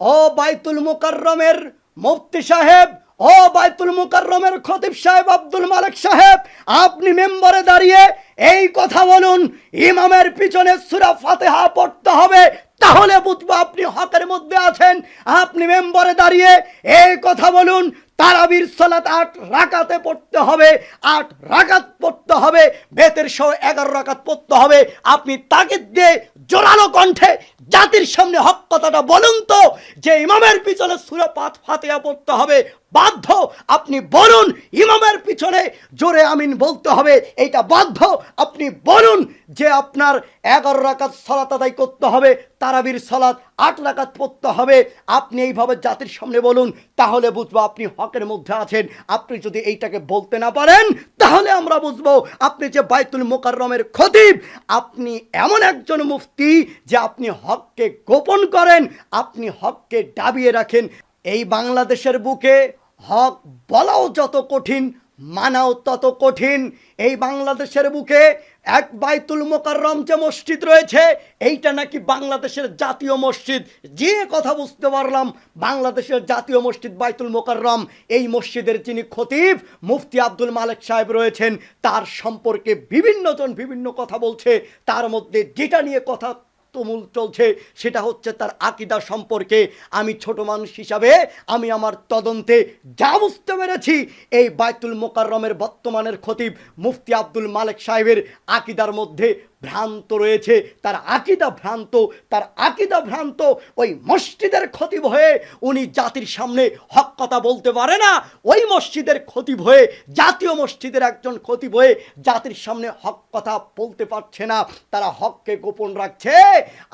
ও বাইতুল মুকাররমের মুফতি সাহেব, ও বাইতুল মুকাররমের খতিব সাহেব আব্দুল মালিক সাহেব, আপনি মেম্বারে দাঁড়িয়ে এই কথা বলুন, ইমামের পিছনে সূরা ফাতিহা পড়তে হবে, তাহলে বুঝবো আপনি হকের মধ্যে আছেন। আপনি মেম্বারে দাঁড়িয়ে এই কথা বলুন, তারাবির সালাত 8 রাকাতে পড়তে হবে, 8 রাকাত পড়তে হবে, বেতের সহ 11 রাকাত পড়তে হবে। আপনি তাগিদ দিয়ে জোরালো কণ্ঠে জাতির সামনে হক কথাটা বলুন তো, যে ইমামের পিছনে সূরা ফাতিহা পড়তে হবে বাধ্য। আপনি বলুন ইমামের পিছনে জোরে আমিন বলতে হবে, এইটা বাধ্য। আপনি বলুন যে আপনার 11 রাকাত সালাত আদায় করতে হবে, তারাবির সালাত 8 রাকাত পড়তে হবে। আপনি এইভাবে জাতির সামনে বলুন, তাহলে বুঝবো আপনি হকের মধ্যে আছেন। আপনি যদি এইটাকে বলতে না পারেন, তাহলে আমরা বুঝবো আপনি যে বাইতুল মুকাররমের খতিব, আপনি এমন একজন মুফতি যে আপনি হককে গোপন করেন, আপনি হককে দাবিয়ে রাখেন। এই বাংলাদেশের বুকে হক বলাও যত কঠিন, মানাও তত কঠিন। এই বাংলাদেশের বুকে এক বাইতুল মুকাররম যে মসজিদ রয়েছে, এইটা নাকি বাংলাদেশের জাতীয় মসজিদ। যে কথা বুঝতে পারলাম বাংলাদেশের জাতীয় মসজিদ বাইতুল মুকাররম, এই মসজিদের যিনি খতিব মুফতি আব্দুল মালিক সাহেব রয়েছেন, তার সম্পর্কে বিভিন্ন জন বিভিন্ন কথা বলছে। তার মধ্যে যেটা নিয়ে কথা তুমুল চলছে সেটা হচ্ছে তার আকীদা সম্পর্কে। আমি ছোট মানুষ হিসাবে আমি আমার তদন্তে যা বুঝতে পেরেছি, এই বাইতুল মুকাররমের বর্তমানের খতিব মুফতি আব্দুল মালিক সাহেবের আকীদার মধ্যে ভ্রান্ত রয়েছে। তার আকীদা ভ্রান্ত, তার আকীদা ভ্রান্ত। ওই মসজিদের খতিব হয়ে উনি জাতির সামনে হক কথা বলতে পারে না। ওই মসজিদের খতিব হয়ে, জাতীয় মসজিদের একজন খতিব হয়ে জাতির সামনে হক কথা বলতে পারছে না, তারা হককে গোপন রাখছে।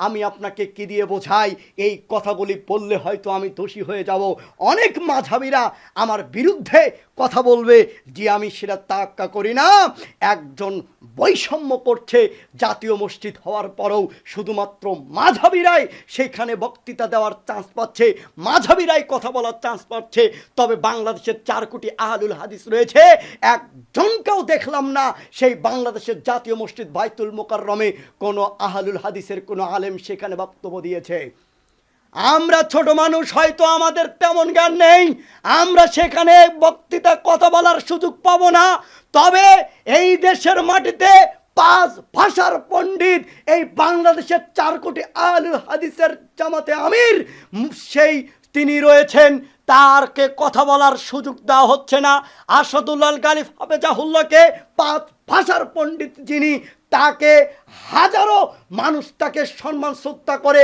আমি আপনাকে কি দিয়ে বোঝাই? এই কথাগুলি বললে হয়তো আমি দোষী হয়ে যাব। অনেক মাঝহাবিরা আমার বিরুদ্ধে কথা বলবে, যে আমি সেটা তাক্কা করি না। একজন বৈষম্য করছে, জাতীয় মসজিদ হওয়ার পরেও শুধুমাত্র মাঝহাবিরাই সেখানে বক্তৃতা দেওয়ার চান্স পাচ্ছে, মাঝহাবিরাই কথা বলার চান্স পাচ্ছে। তবে বাংলাদেশের 4 কোটি আহলুল হাদিস রয়েছে, একজনকেও দেখলাম না সেই বাংলাদেশের জাতীয় মসজিদ বাইতুল মুকাররমে কোনো আহলুল হাদিসের কোনো আলেম সেখানে বক্তব্য দিয়েছে। আমরা ছোট মানুষ, হয়তো আমাদের তেমন জ্ঞান নেই, আমরা সেখানে বক্তৃতা কথা বলার সুযোগ পাবো না। তবে এই দেশের মাটিতে 5 ভাষার পণ্ডিত, এই বাংলাদেশের 4 কোটি আহলুল হাদিসের জামাতে আমির, সেই তিনি রয়েছেন, তারকে কথা বলার সুযোগ দেওয়া হচ্ছে না। আসাদুল্লাহ গালিব হাফেজাহুল্লাহকে 5 ভাষার পণ্ডিত যিনি, তাকে হাজারো মানুষ তাকে সম্মান শ্রদ্ধা করে,